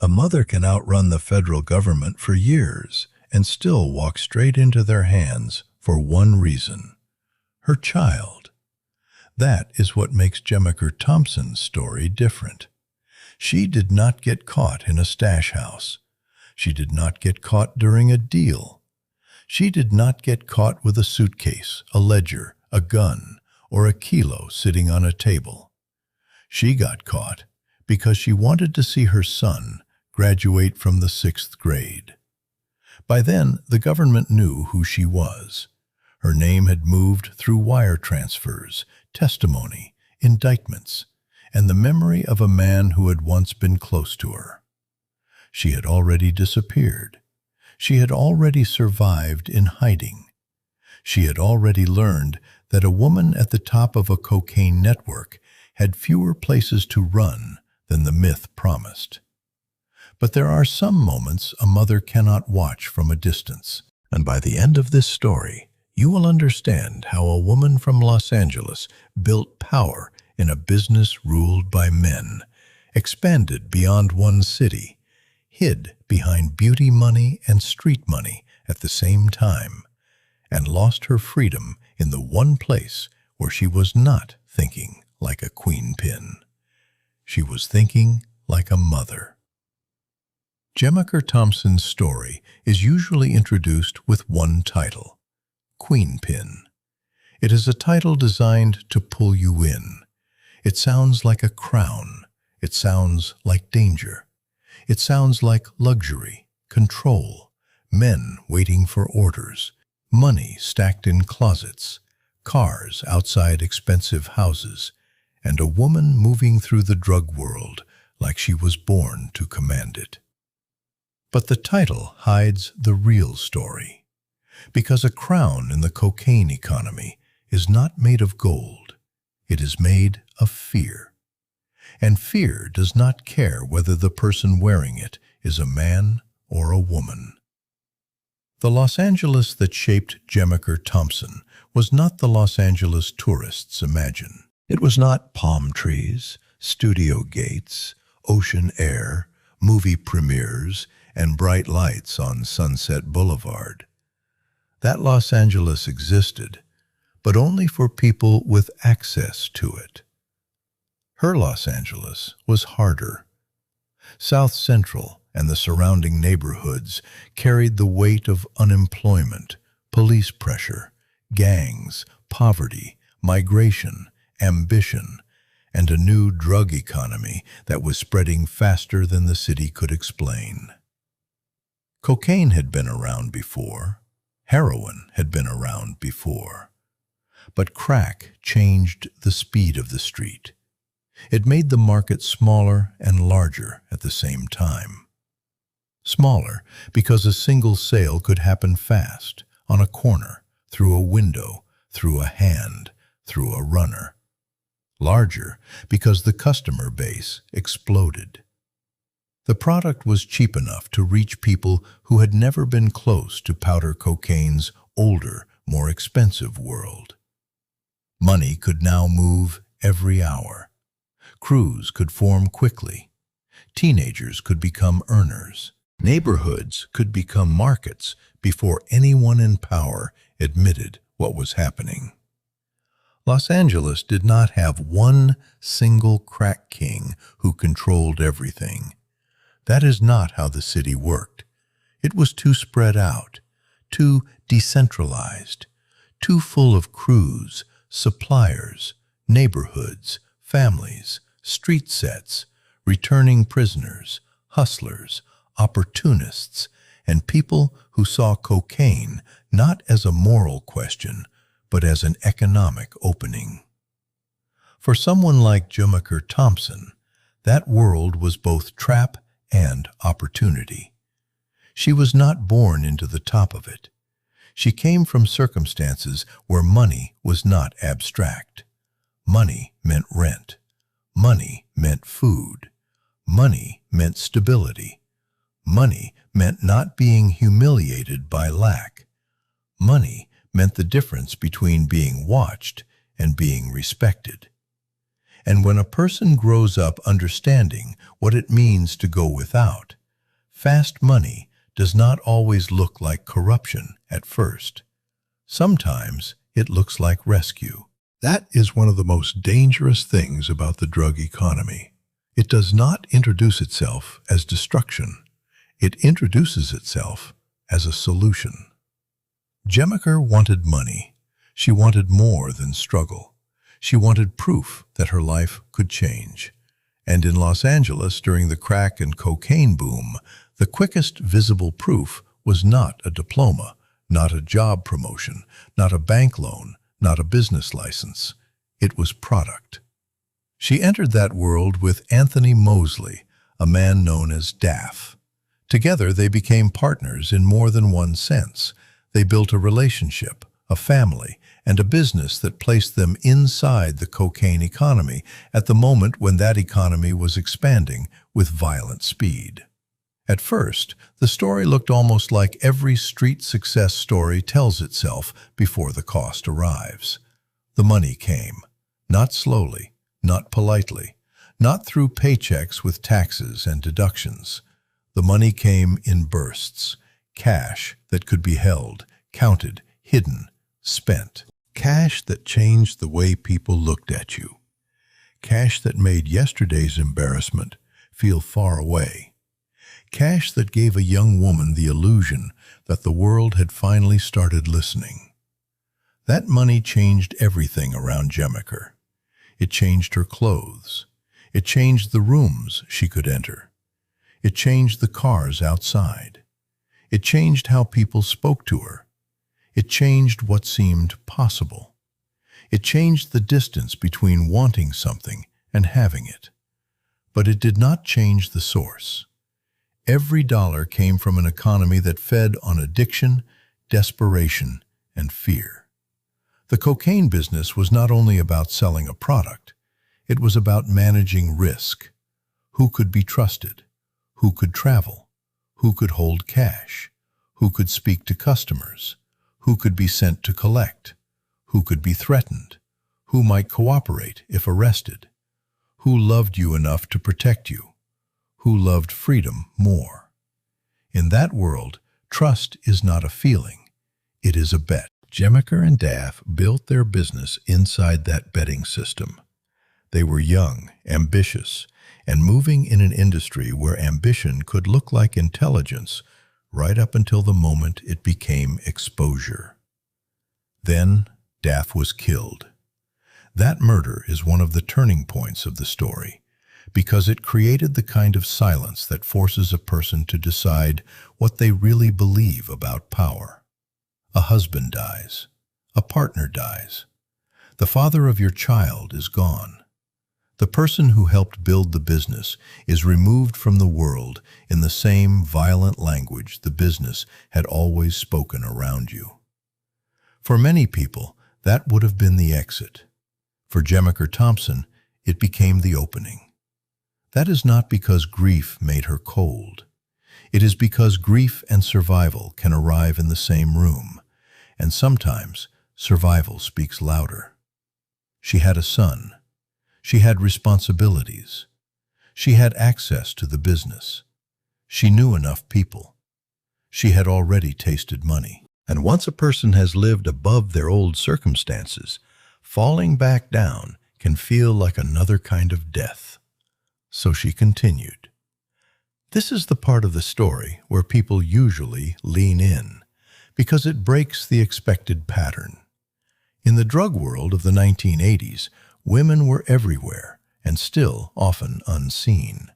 A mother can outrun the federal government for years and still walk straight into their hands for one reason: her child. That is what makes Jemeker Thompson's story different. She did not get caught in a stash house. She did not get caught during a deal. She did not get caught with a suitcase, a ledger, a gun, or a kilo sitting on a table. She got caught because she wanted to see her son graduate from the 6th grade. By then, the government knew who she was. Her name had moved through wire transfers, testimony, indictments, and the memory of a man who had once been close to her. She had already disappeared. She had already survived in hiding. She had already learned that a woman at the top of a cocaine network had fewer places to run than the myth promised. But there are some moments a mother cannot watch from a distance, and by the end of this story, you will understand how a woman from Los Angeles built power in a business ruled by men, expanded beyond one city, hid behind beauty money and street money at the same time, and lost her freedom in the one place where she was not thinking like a queen pin. She was thinking like a mother. Jemeker Thompson's story is usually introduced with one title: Queen Pin. It is a title designed to pull you in. It sounds like a crown. It sounds like danger. It sounds like luxury, control, men waiting for orders, money stacked in closets, cars outside expensive houses, and a woman moving through the drug world like she was born to command it. But the title hides the real story, because a crown in the cocaine economy is not made of gold. It is made of fear. And fear does not care whether the person wearing it is a man or a woman. The Los Angeles that shaped Jemeker Thompson was not the Los Angeles tourists imagine. It was not palm trees, studio gates, ocean air, movie premieres, and bright lights on Sunset Boulevard. That Los Angeles existed, but only for people with access to it. Her Los Angeles was harder. South Central and the surrounding neighborhoods carried the weight of unemployment, police pressure, gangs, poverty, migration, ambition, and a new drug economy that was spreading faster than the city could explain. Cocaine had been around before. Heroin had been around before. But crack changed the speed of the street. It made the market smaller and larger at the same time. Smaller because a single sale could happen fast, on a corner, through a window, through a hand, through a runner. Larger because the customer base exploded. The product was cheap enough to reach people who had never been close to powder cocaine's older, more expensive world. Money could now move every hour. Crews could form quickly. Teenagers could become earners. Neighborhoods could become markets before anyone in power admitted what was happening. Los Angeles did not have one single crack king who controlled everything. That is not how the city worked. It was too spread out, too decentralized, too full of crews, suppliers, neighborhoods, families, street sets, returning prisoners, hustlers, opportunists, and people who saw cocaine not as a moral question, but as an economic opening. For someone like Jemeker Thompson, that world was both trap and opportunity. She was not born into the top of it. She came from circumstances where money was not abstract. Money meant rent. Money meant food. Money meant stability. Money meant not being humiliated by lack. Money meant the difference between being watched and being respected. And when a person grows up understanding what it means to go without, fast money does not always look like corruption at first. Sometimes it looks like rescue. That is one of the most dangerous things about the drug economy. It does not introduce itself as destruction. It introduces itself as a solution. Jemeker wanted money. She wanted more than struggle. She wanted proof that her life could change. And in Los Angeles, during the crack and cocaine boom, the quickest visible proof was not a diploma, not a job promotion, not a bank loan, not a business license. It was product. She entered that world with Anthony Mosley, a man known as Daff. Together they became partners in more than one sense. They built a relationship, a family, and a business that placed them inside the cocaine economy at the moment when that economy was expanding with violent speed. At first, the story looked almost like every street success story tells itself before the cost arrives. The money came, not slowly, not politely, not through paychecks with taxes and deductions. The money came in bursts, cash that could be held, counted, hidden, spent. Cash that changed the way people looked at you. Cash that made yesterday's embarrassment feel far away. Cash that gave a young woman the illusion that the world had finally started listening. That money changed everything around Jemeker. It changed her clothes. It changed the rooms she could enter. It changed the cars outside. It changed how people spoke to her. It changed what seemed possible. It changed the distance between wanting something and having it. But it did not change the source. Every dollar came from an economy that fed on addiction, desperation, and fear. The cocaine business was not only about selling a product, it was about managing risk. Who could be trusted? Who could travel? Who could hold cash? Who could speak to customers? Who could be sent to collect? Who could be threatened? Who might cooperate if arrested? Who loved you enough to protect you? Who loved freedom more? In that world, trust is not a feeling. It is a bet. Jemeker and Daff built their business inside that betting system. They were young, ambitious, and moving in an industry where ambition could look like intelligence right up until the moment it became exposure. Then, Daff was killed. That murder is one of the turning points of the story, because it created the kind of silence that forces a person to decide what they really believe about power. A husband dies. A partner dies. The father of your child is gone. The person who helped build the business is removed from the world in the same violent language the business had always spoken around you. For many people, that would have been the exit. For Jemeker Thompson, it became the opening. That is not because grief made her cold. It is because grief and survival can arrive in the same room, and sometimes survival speaks louder. She had a son. She had responsibilities. She had access to the business. She knew enough people. She had already tasted money. And once a person has lived above their old circumstances, falling back down can feel like another kind of death. So she continued. This is the part of the story where people usually lean in, because it breaks the expected pattern. In the drug world of the 1980s, women were everywhere and still often unseen.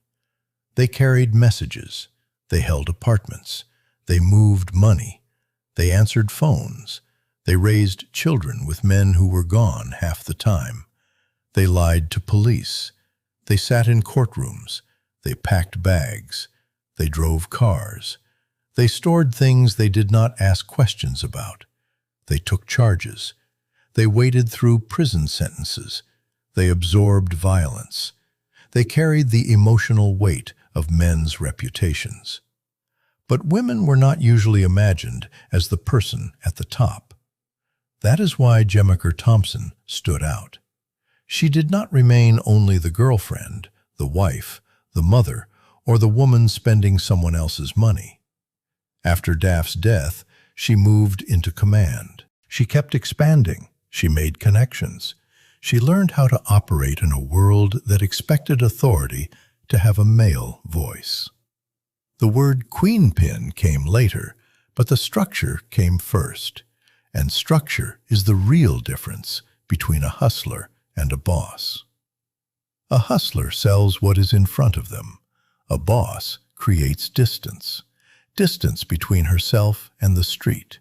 They carried messages. They held apartments. They moved money. They answered phones. They raised children with men who were gone half the time. They lied to police. They sat in courtrooms. They packed bags. They drove cars. They stored things they did not ask questions about. They took charges. They waded through prison sentences. They absorbed violence. They carried the emotional weight of men's reputations. But women were not usually imagined as the person at the top. That is why Jemeker Thompson stood out. She did not remain only the girlfriend, the wife, the mother, or the woman spending someone else's money. After Daph's death, she moved into command. She kept expanding. She made connections. She learned how to operate in a world that expected authority to have a male voice. The word queenpin came later, but the structure came first. And structure is the real difference between a hustler and a boss. A hustler sells what is in front of them. A boss creates distance. Distance between herself and the street.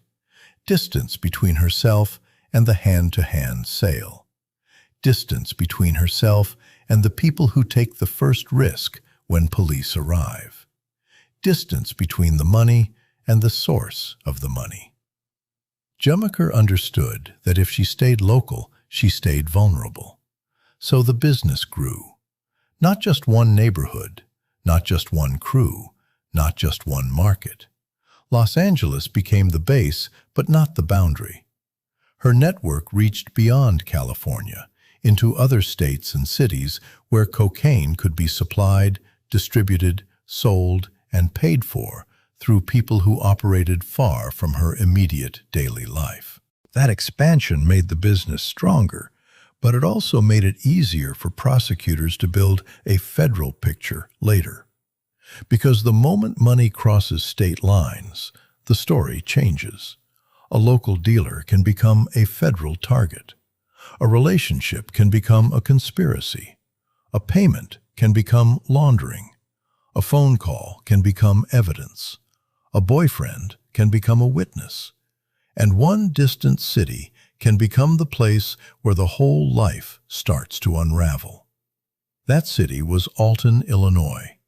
Distance between herself and the hand-to-hand sale. Distance between herself and the people who take the first risk when police arrive. Distance between the money and the source of the money. Jemeker understood that if she stayed local, she stayed vulnerable. So the business grew. Not just one neighborhood, not just one crew, not just one market. Los Angeles became the base, but not the boundary. Her network reached beyond California, into other states and cities where cocaine could be supplied, distributed, sold, and paid for through people who operated far from her immediate daily life. That expansion made the business stronger, but it also made it easier for prosecutors to build a federal picture later. Because the moment money crosses state lines, the story changes. A local dealer can become a federal target. A relationship can become a conspiracy. A payment can become laundering. A phone call can become evidence. A boyfriend can become a witness. And one distant city can become the place where the whole life starts to unravel. That city was Alton, Illinois.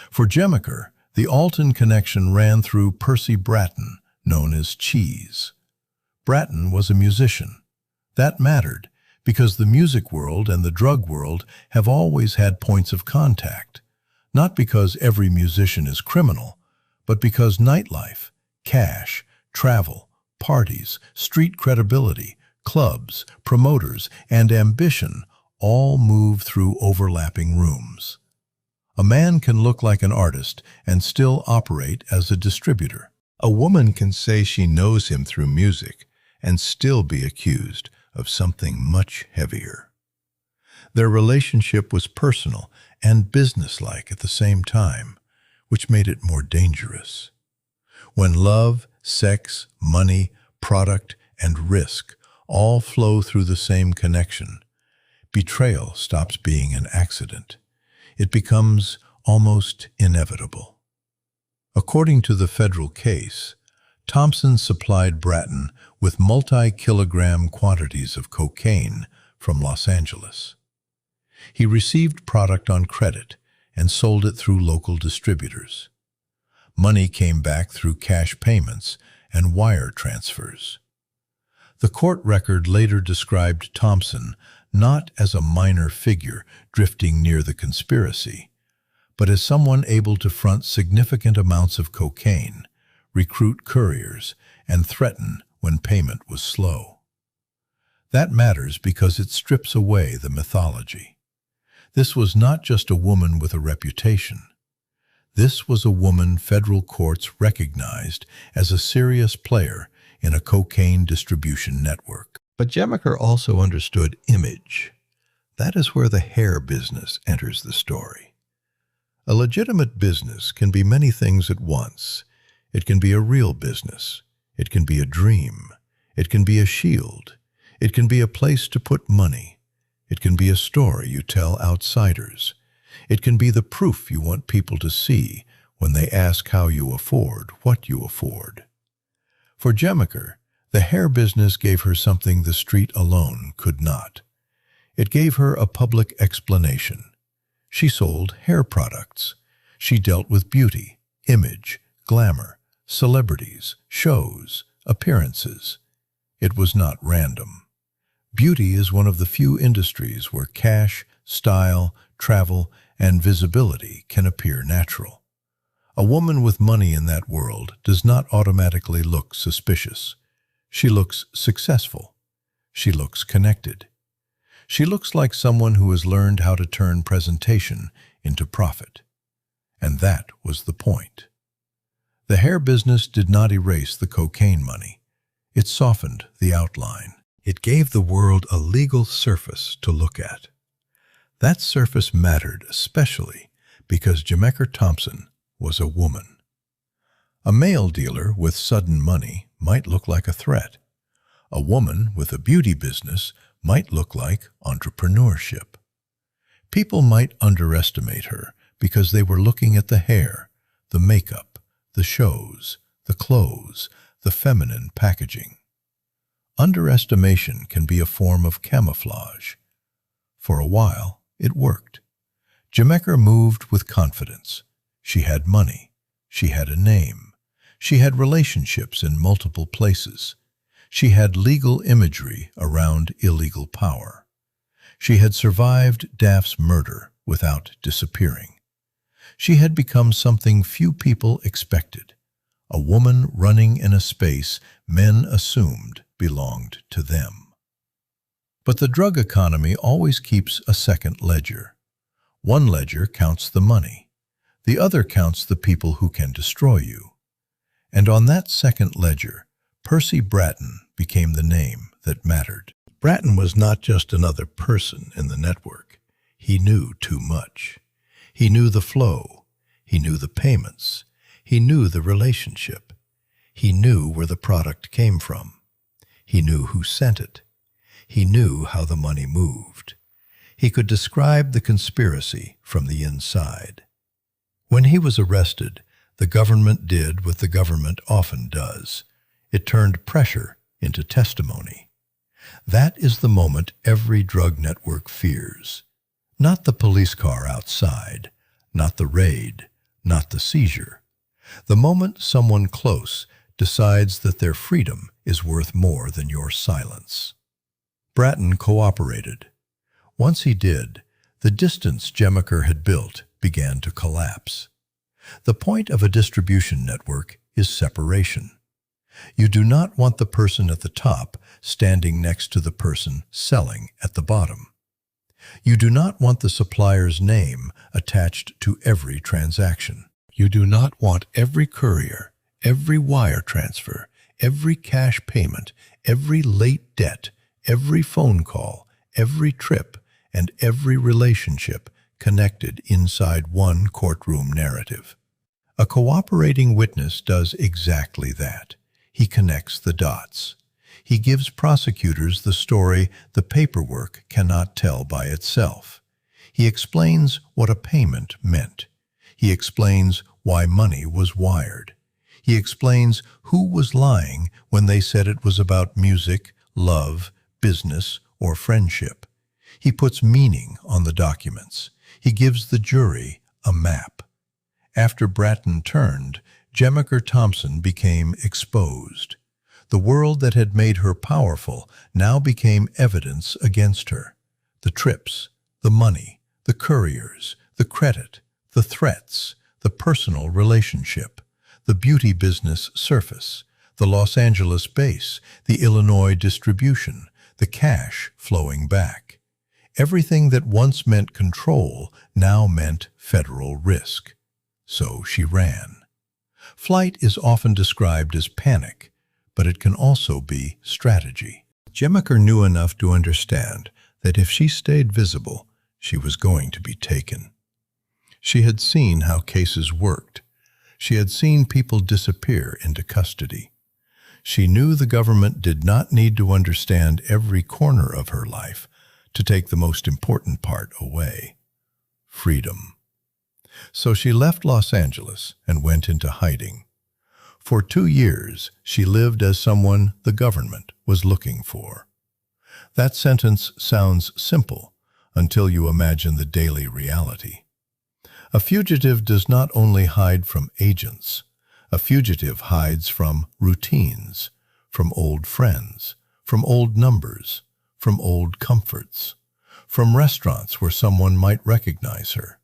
For Jemeker, the Alton connection ran through Percy Bratton, known as Cheese. Bratton was a musician. That mattered, because the music world and the drug world have always had points of contact, not because every musician is criminal, but because nightlife, cash, travel, parties, street credibility, clubs, promoters, and ambition all move through overlapping rooms. A man can look like an artist and still operate as a distributor. A woman can say she knows him through music and still be accused of something much heavier. Their relationship was personal and businesslike at the same time, which made it more dangerous. When love, sex, money, product, and risk all flow through the same connection, betrayal stops being an accident. It becomes almost inevitable. According to the federal case, Thompson supplied Bratton with multi-kilogram quantities of cocaine from Los Angeles. He received product on credit and sold it through local distributors. Money came back through cash payments and wire transfers. The court record later described Thompson not as a minor figure drifting near the conspiracy, but as someone able to front significant amounts of cocaine, recruit couriers, and threaten when payment was slow. That matters because it strips away the mythology. This was not just a woman with a reputation. This was a woman federal courts recognized as a serious player in a cocaine distribution network. But Jemeker also understood image. That is where the hair business enters the story. A legitimate business can be many things at once. It can be a real business. It can be a dream. It can be a shield. It can be a place to put money. It can be a story you tell outsiders. It can be the proof you want people to see when they ask how you afford what you afford. For Jemeker, the hair business gave her something the street alone could not. It gave her a public explanation. She sold hair products. She dealt with beauty, image, glamour, celebrities, shows, appearances. It was not random. Beauty is one of the few industries where cash, style, travel, and visibility can appear natural. A woman with money in that world does not automatically look suspicious. She looks successful. She looks connected. She looks like someone who has learned how to turn presentation into profit. And that was the point. The hair business did not erase the cocaine money. It softened the outline. It gave the world a legal surface to look at. That surface mattered especially because Jemeker Thompson was a woman. A male dealer with sudden money might look like a threat. A woman with a beauty business might look like entrepreneurship. People might underestimate her because they were looking at the hair, the makeup, the shows, the clothes, the feminine packaging. Underestimation can be a form of camouflage. For a while, it worked. Jemeker moved with confidence. She had money. She had a name. She had relationships in multiple places. She had legal imagery around illegal power. She had survived Daph's murder without disappearing. She had become something few people expected, a woman running in a space men assumed belonged to them. But the drug economy always keeps a second ledger. One ledger counts the money. The other counts the people who can destroy you. And on that second ledger, Percy Bratton became the name that mattered. Bratton was not just another person in the network. He knew too much. He knew the flow. He knew the payments. He knew the relationship. He knew where the product came from. He knew who sent it. He knew how the money moved. He could describe the conspiracy from the inside. When he was arrested, the government did what the government often does. It turned pressure into testimony. That is the moment every drug network fears. Not the police car outside, not the raid, not the seizure. The moment someone close decides that their freedom is worth more than your silence. Bratton cooperated. Once he did, the distance Jemeker had built began to collapse. The point of a distribution network is separation. You do not want the person at the top standing next to the person selling at the bottom. You do not want the supplier's name attached to every transaction. You do not want every courier, every wire transfer, every cash payment, every late debt, every phone call, every trip, and every relationship connected inside one courtroom narrative. A cooperating witness does exactly that. He connects the dots. He gives prosecutors the story the paperwork cannot tell by itself. He explains what a payment meant. He explains why money was wired. He explains who was lying when they said it was about music, love, business, or friendship. He puts meaning on the documents. He gives the jury a map. After Bratton turned, Jemeker Thompson became exposed. The world that had made her powerful now became evidence against her. The trips, the money, the couriers, the credit, the threats, the personal relationship, the beauty business surface, the Los Angeles base, the Illinois distribution, the cash flowing back. Everything that once meant control now meant federal risk. So she ran. Flight is often described as panic, but it can also be strategy. Jemeker knew enough to understand that if she stayed visible, she was going to be taken. She had seen how cases worked. She had seen people disappear into custody. She knew the government did not need to understand every corner of her life to take the most important part away: freedom. So she left Los Angeles and went into hiding. For 2 years, she lived as someone the government was looking for. That sentence sounds simple until you imagine the daily reality. A fugitive does not only hide from agents. A fugitive hides from routines, from old friends, from old numbers, from old comforts, from restaurants where someone might recognize her,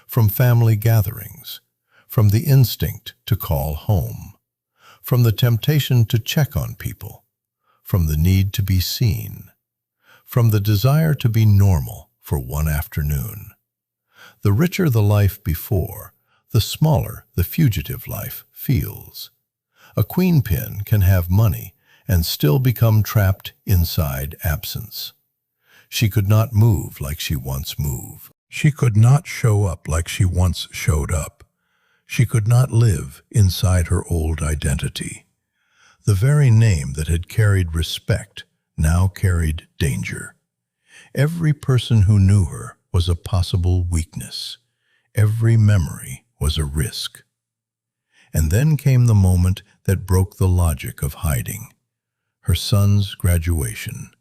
from family gatherings, from the instinct to call home, from the temptation to check on people, from the need to be seen, from the desire to be normal for one afternoon. The richer the life before, the smaller the fugitive life feels. A queen pin can have money and still become trapped inside absence. She could not move like she once moved. She could not show up like she once showed up. She could not live inside her old identity. The very name that had carried respect now carried danger. Every person who knew her was a possible weakness. Every memory was a risk. And then came the moment that broke the logic of hiding. Her son's graduation.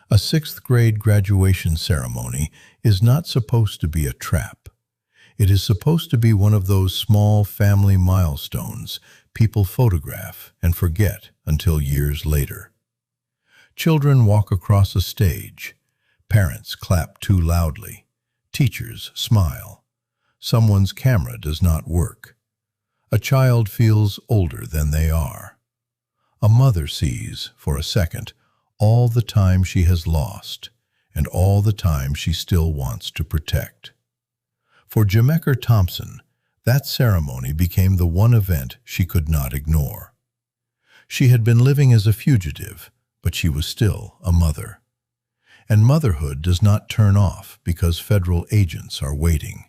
A sixth-grade graduation ceremony is not supposed to be a trap. It is supposed to be one of those small family milestones people photograph and forget until years later. Children walk across a stage. Parents clap too loudly. Teachers smile. Someone's camera does not work. A child feels older than they are. A mother sees, for a second, all the time she has lost and all the time she still wants to protect. For Jemeker Thompson, that ceremony became the one event she could not ignore. She had been living as a fugitive, but she was still a mother. And motherhood does not turn off because federal agents are waiting.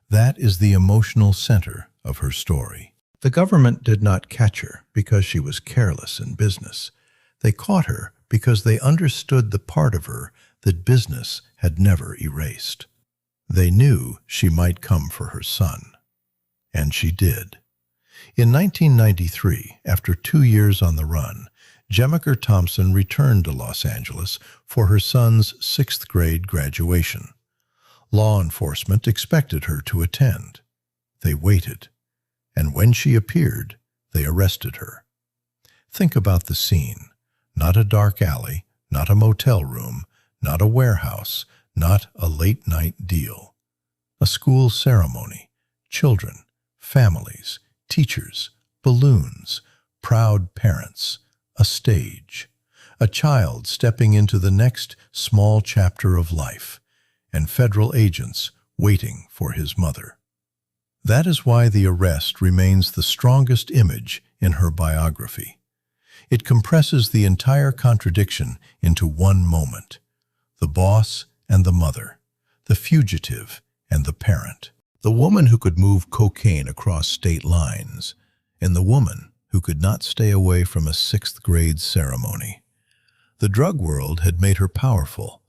That is the emotional center of her story. The government did not catch her because she was careless in business. They caught her because they understood the part of her that business had never erased. They knew she might come for her son. And she did. In 1993, after 2 years on the run, Jemeker Thompson returned to Los Angeles for her son's 6th grade graduation. Law enforcement expected her to attend. They waited. And when she appeared, they arrested her. Think about the scene. Not a dark alley, not a motel room, not a warehouse, not a late-night deal. A school ceremony, children, families, teachers, balloons, proud parents, a stage, a child stepping into the next small chapter of life, and federal agents waiting for his mother. That is why the arrest remains the strongest image in her biography. It compresses the entire contradiction into one moment: the boss and the mother, the fugitive and the parent, the woman who could move cocaine across state lines, and the woman who could not stay away from a 6th grade ceremony. The drug world had made her powerful,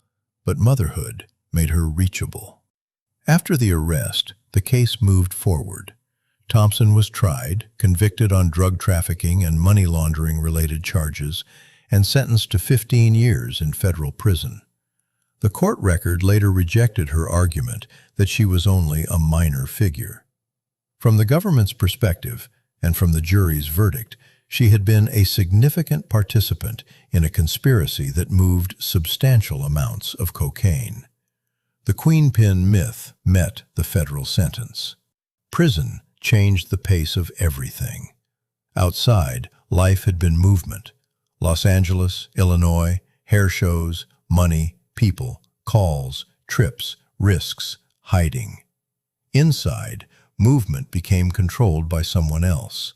but motherhood made her reachable. After the arrest, the case moved forward. Thompson was tried, convicted on drug trafficking and money laundering-related charges, and sentenced to 15 years in federal prison. The court record later rejected her argument that she was only a minor figure. From the government's perspective, and from the jury's verdict, she had been a significant participant in a conspiracy that moved substantial amounts of cocaine. The queenpin myth met the federal sentence. Prison changed the pace of everything. Outside, life had been movement. Los Angeles, Illinois, hair shows, money, people, calls, trips, risks, hiding. Inside, movement became controlled by someone else.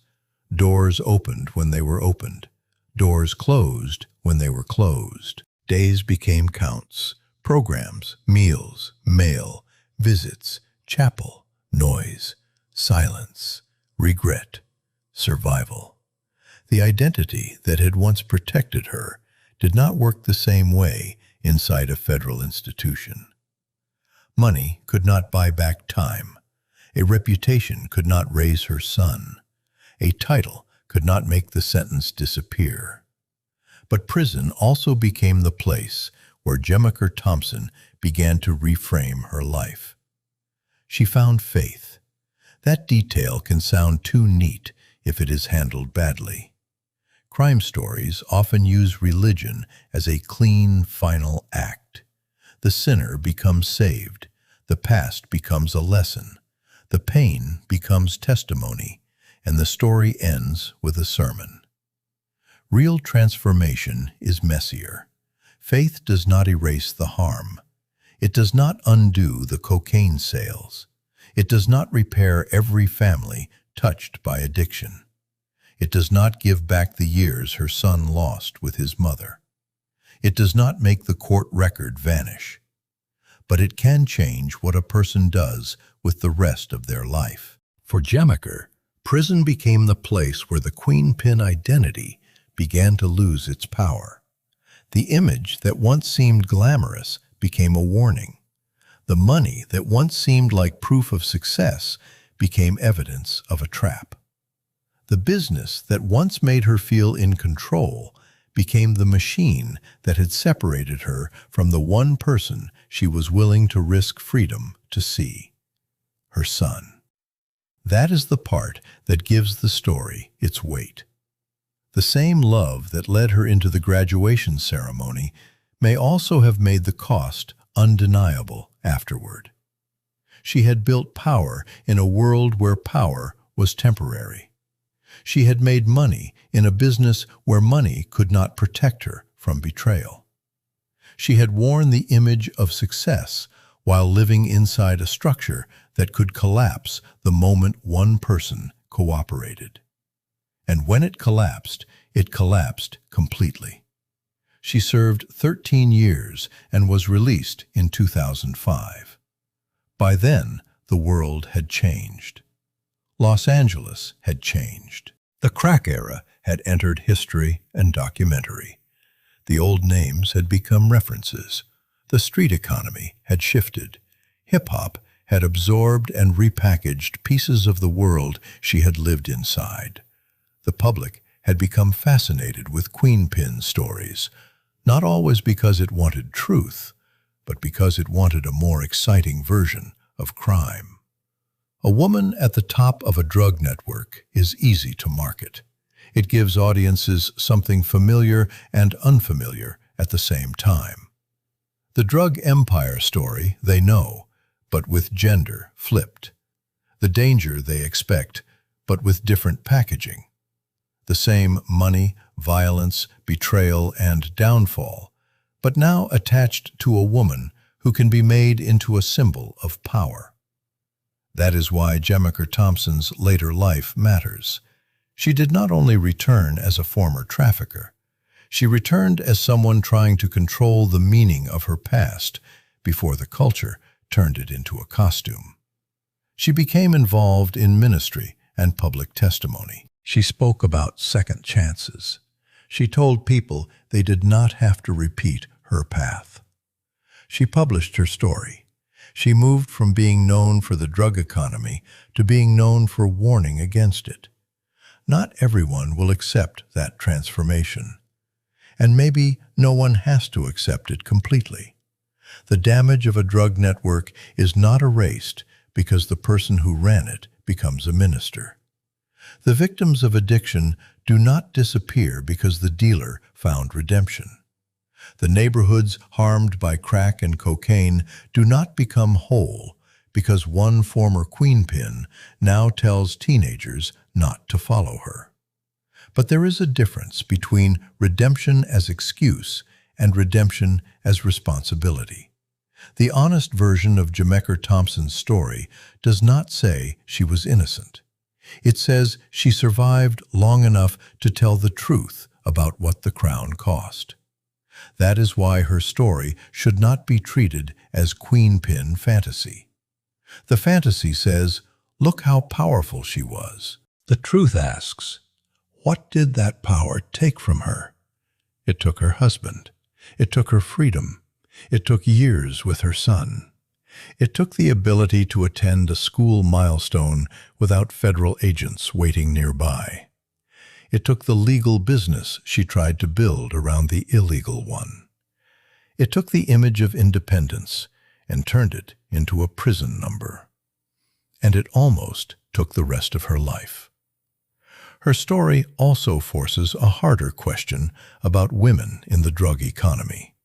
Doors opened when they were opened. Doors closed when they were closed. Days became counts. Programs, meals, mail, visits, chapel, noise, silence, regret, survival. The identity that had once protected her did not work the same way inside a federal institution. Money could not buy back time. A reputation could not raise her son. A title could not make the sentence disappear. But prison also became the place where Jemeker Thompson began to reframe her life. She found faith. That detail can sound too neat if it is handled badly. Crime stories often use religion as a clean, final act. The sinner becomes saved. The past becomes a lesson. The pain becomes testimony, and the story ends with a sermon. Real transformation is messier. Faith does not erase the harm. It does not undo the cocaine sales. It does not repair every family touched by addiction. It does not give back the years her son lost with his mother. It does not make the court record vanish. But it can change what a person does with the rest of their life. For Jemeker, prison became the place where the queen-pin identity began to lose its power. The image that once seemed glamorous became a warning. The money that once seemed like proof of success became evidence of a trap. The business that once made her feel in control became the machine that had separated her from the one person she was willing to risk freedom to see: her son. That is the part that gives the story its weight. The same love that led her into the graduation ceremony may also have made the cost undeniable afterward. She had built power in a world where power was temporary. She had made money in a business where money could not protect her from betrayal. She had worn the image of success while living inside a structure that could collapse the moment one person cooperated. And when it collapsed completely. She served 13 years and was released in 2005. By then, the world had changed. Los Angeles had changed. The crack era had entered history and documentary. The old names had become references. The street economy had shifted. Hip-hop had absorbed and repackaged pieces of the world she had lived inside. The public had become fascinated with queen-pin stories, not always because it wanted truth, but because it wanted a more exciting version of crime. A woman at the top of a drug network is easy to market. It gives audiences something familiar and unfamiliar at the same time. The drug empire story they know, but with gender flipped. The danger they expect, but with different packaging. The same money, violence, betrayal, and downfall, but now attached to a woman who can be made into a symbol of power. That is why Jemeker Thompson's later life matters. She did not only return as a former trafficker, she returned as someone trying to control the meaning of her past before the culture turned it into a costume. She became involved in ministry and public testimony. She spoke about second chances. She told people they did not have to repeat her path. She published her story. She moved from being known for the drug economy to being known for warning against it. Not everyone will accept that transformation. And maybe no one has to accept it completely. The damage of a drug network is not erased because the person who ran it becomes a minister. The victims of addiction do not disappear because the dealer found redemption. The neighborhoods harmed by crack and cocaine do not become whole because one former queenpin now tells teenagers not to follow her. But there is a difference between redemption as excuse and redemption as responsibility. The honest version of Jemeker Thompson's story does not say she was innocent. It says she survived long enough to tell the truth about what the crown cost. That is why her story should not be treated as queenpin fantasy. The fantasy says, look how powerful she was. The truth asks, what did that power take from her? It took her husband. It took her freedom. It took years with her son. It took the ability to attend a school milestone without federal agents waiting nearby. It took the legal business she tried to build around the illegal one. It took the image of independence and turned it into a prison number. And it almost took the rest of her life. Her story also forces a harder question about women in the drug economy.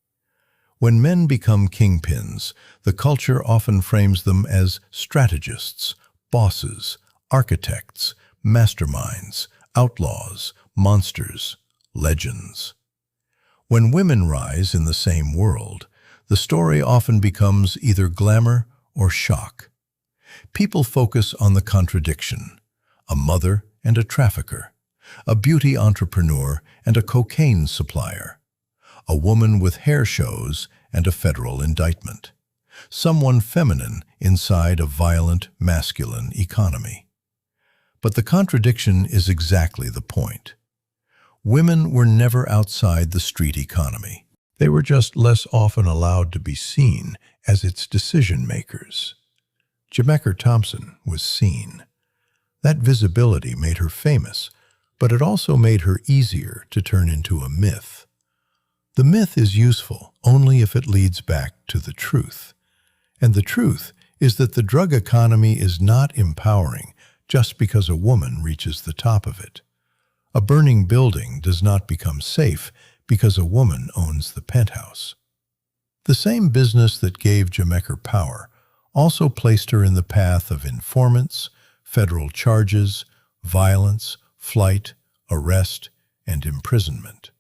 When men become kingpins, the culture often frames them as strategists, bosses, architects, masterminds, outlaws, monsters, legends. When women rise in the same world, the story often becomes either glamour or shock. People focus on the contradiction: a mother and a trafficker, a beauty entrepreneur and a cocaine supplier, a woman with hair shows and a federal indictment, someone feminine inside a violent, masculine economy. But the contradiction is exactly the point. Women were never outside the street economy. They were just less often allowed to be seen as its decision makers. Jemeker Thompson was seen. That visibility made her famous, but it also made her easier to turn into a myth. The myth is useful only if it leads back to the truth. And the truth is that the drug economy is not empowering just because a woman reaches the top of it. A burning building does not become safe because a woman owns the penthouse. The same business that gave Jemeker power also placed her in the path of informants, federal charges, violence, flight, arrest, and imprisonment.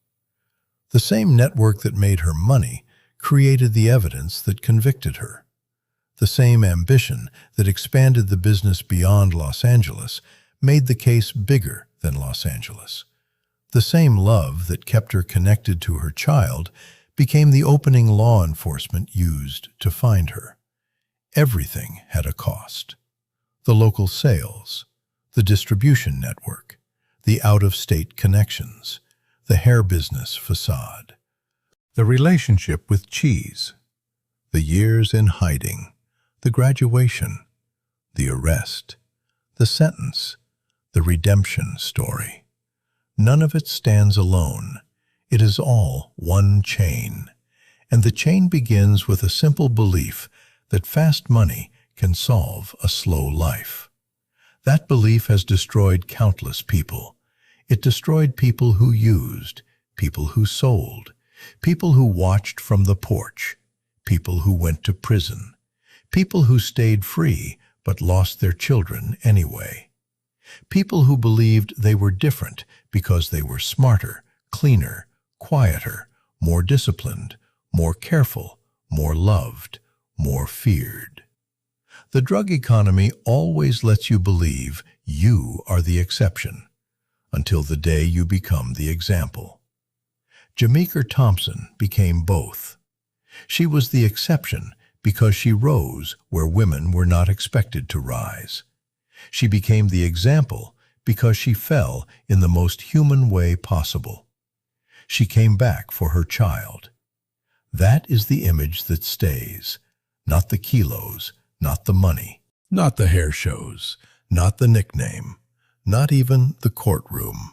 The same network that made her money created the evidence that convicted her. The same ambition that expanded the business beyond Los Angeles made the case bigger than Los Angeles. The same love that kept her connected to her child became the opening law enforcement used to find her. Everything had a cost. The local sales, the distribution network, the out-of-state connections, the hair business facade, the relationship with cheese, the years in hiding, the graduation, the arrest, the sentence, the redemption story. None of it stands alone. It is all one chain. And the chain begins with a simple belief that fast money can solve a slow life. That belief has destroyed countless people. It destroyed people who used, people who sold, people who watched from the porch, people who went to prison, people who stayed free but lost their children anyway. People who believed they were different because they were smarter, cleaner, quieter, more disciplined, more careful, more loved, more feared. The drug economy always lets you believe you are the exception, until the day you become the example. Jemeker Thompson became both. She was the exception because she rose where women were not expected to rise. She became the example because she fell in the most human way possible. She came back for her child. That is the image that stays, not the kilos, not the money, not the hair shows, not the nickname, not even the courtroom.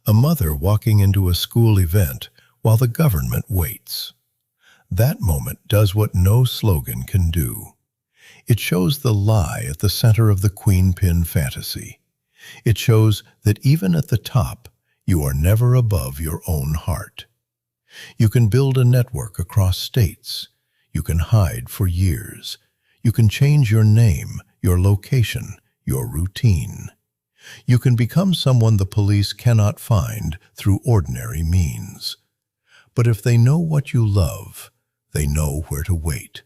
A mother walking into a school event while the government waits. That moment does what no slogan can do. It shows the lie at the center of the queen pin fantasy. It shows that even at the top, you are never above your own heart. You can build a network across states. You can hide for years. You can change your name, your location, your routine. You can become someone the police cannot find through ordinary means. But if they know what you love, they know where to wait.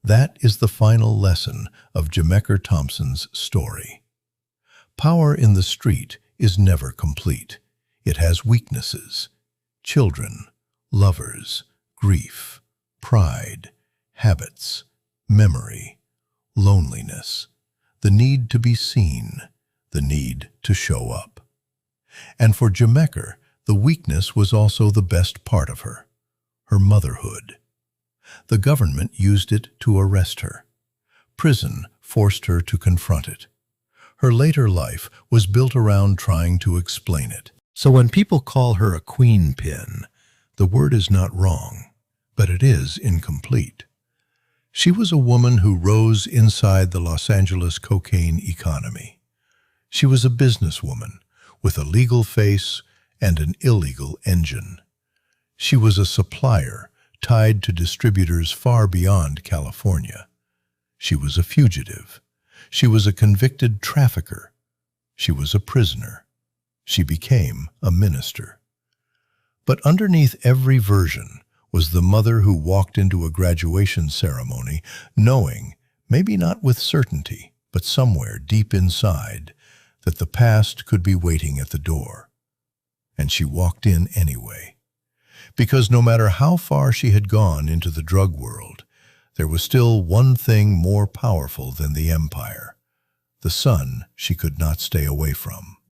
That is the final lesson of Jemeker Thompson's story. Power in the street is never complete. It has weaknesses: children, lovers, grief, pride, habits, memory, loneliness, the need to be seen, the need to show up. And for Jemeker, the weakness was also the best part of her motherhood. The government used it to arrest her. Prison forced her to confront it. Her later life was built around trying to explain it. So when people call her a queen pin, the word is not wrong, but it is incomplete. She was a woman who rose inside the Los Angeles cocaine economy. She was a businesswoman with a legal face and an illegal engine. She was a supplier tied to distributors far beyond California. She was a fugitive. She was a convicted trafficker. She was a prisoner. She became a minister. But underneath every version was the mother who walked into a graduation ceremony knowing, maybe not with certainty, but somewhere deep inside, that the past could be waiting at the door. And she walked in anyway. Because no matter how far she had gone into the drug world, there was still one thing more powerful than the empire, the sun she could not stay away from.